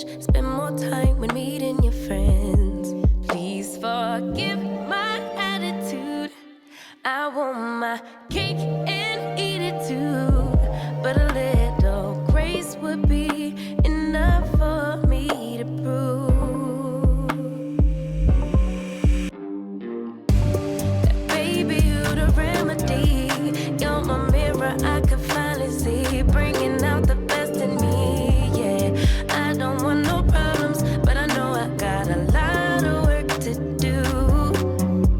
wish, spend more time with meeting your friends. Please forgive my attitude. I want my cake and eat it too. But a little grace would be enough for me to prove that, baby, you're the remedy. You're my mirror, I can finally see, bringing out the best in me. Yeah, I don't want no problems, but I know I got a lot of work to do.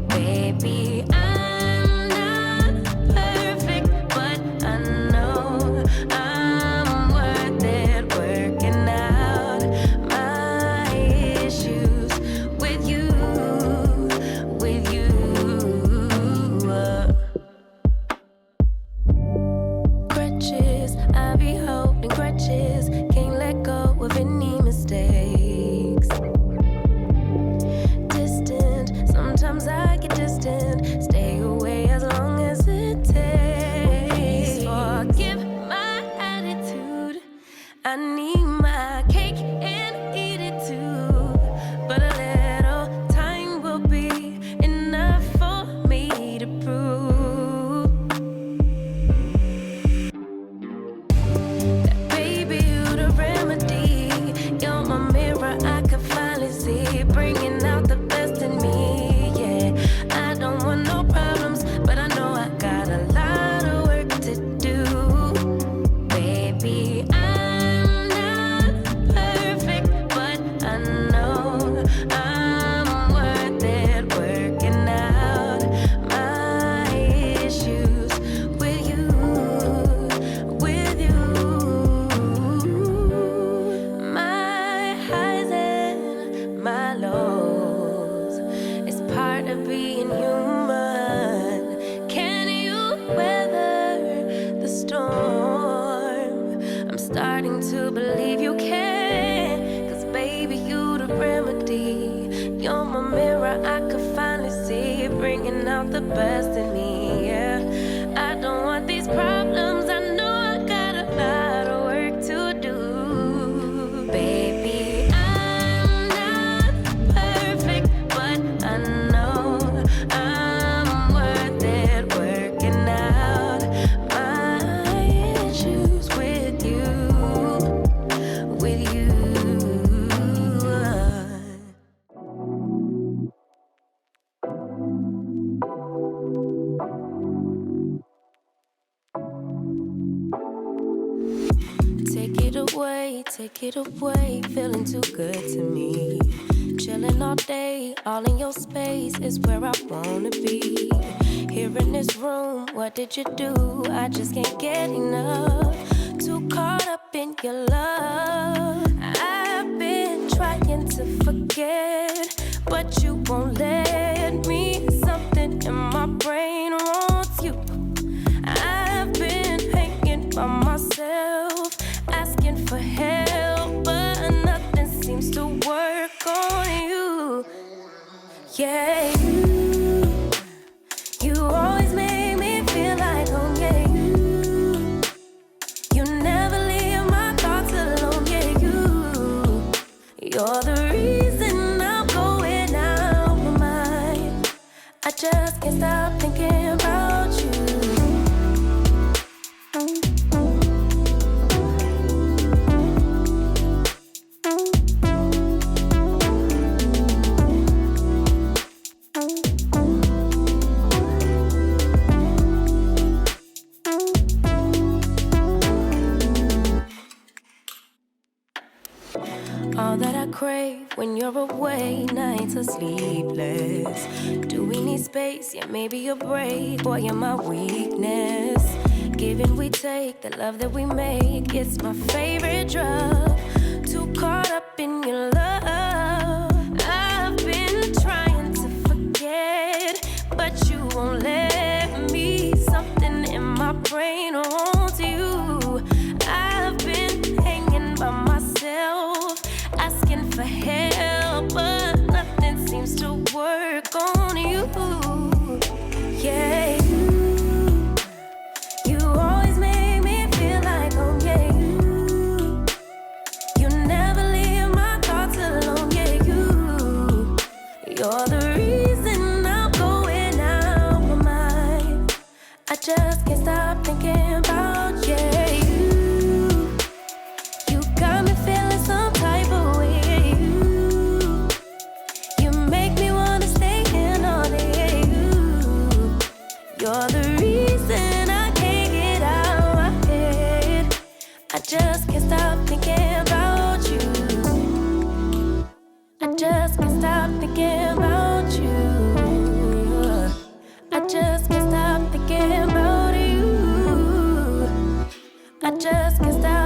Baby, I'm not perfect, but I know I'm worth it, working out my issues with you, with you. Crutches, I be holding grudges, can't let go of any mistakes. Distant, sometimes I get distant, stay away as long as it takes. Please forgive my attitude. I need my cake and eat it too. But a little time will be enough for me to prove that, baby, you're the remedy. You're my mirror, I can finally see, bringing out the best in me. Yeah, I don't want no problems, but I know I got a lot of work to do. Baby, I'm not perfect, but I know I'm worth it, working out my issues with you, with you. My highs and my lows, it's part of being human. Can you weather the storm? I'm starting to believe you can, 'cause baby, you the remedy. You're my mirror, I could finally see, bringing out the best in me. Yeah, I don't want these problems, I know I got a lot of work to do. Baby, I'm not perfect, but I know I'm worth it, working out my issues with you, with you. Take it away, feeling too good to me. Chilling all day, all in your space is where I wanna be. Here in this room, what did you do? I just can't get enough. Too caught up in your love. I've been trying to forget, but you won't let me. Something in my brain wants you. I've been hanging by myself, asking for help, but nothing seems to work on you. Yeah, you always make me feel like home. Yeah, you never leave my thoughts alone. Yeah, you're the reason I'm going out my mind. I just can't stop thinking about you. All that I crave when you're away, nights are sleepless. Do we need space? Yeah, maybe a break. Boy, you're my weakness. Giving we take, the love that we make, it's my favorite drug. Too caught up in your love. I've been trying to forget, but you won't let me. Something in my brain wants you. I've been hanging by myself, asking for help, but nothing seems to work on you. Yeah, you always make me feel like home. Yeah, you never leave my I just can't stop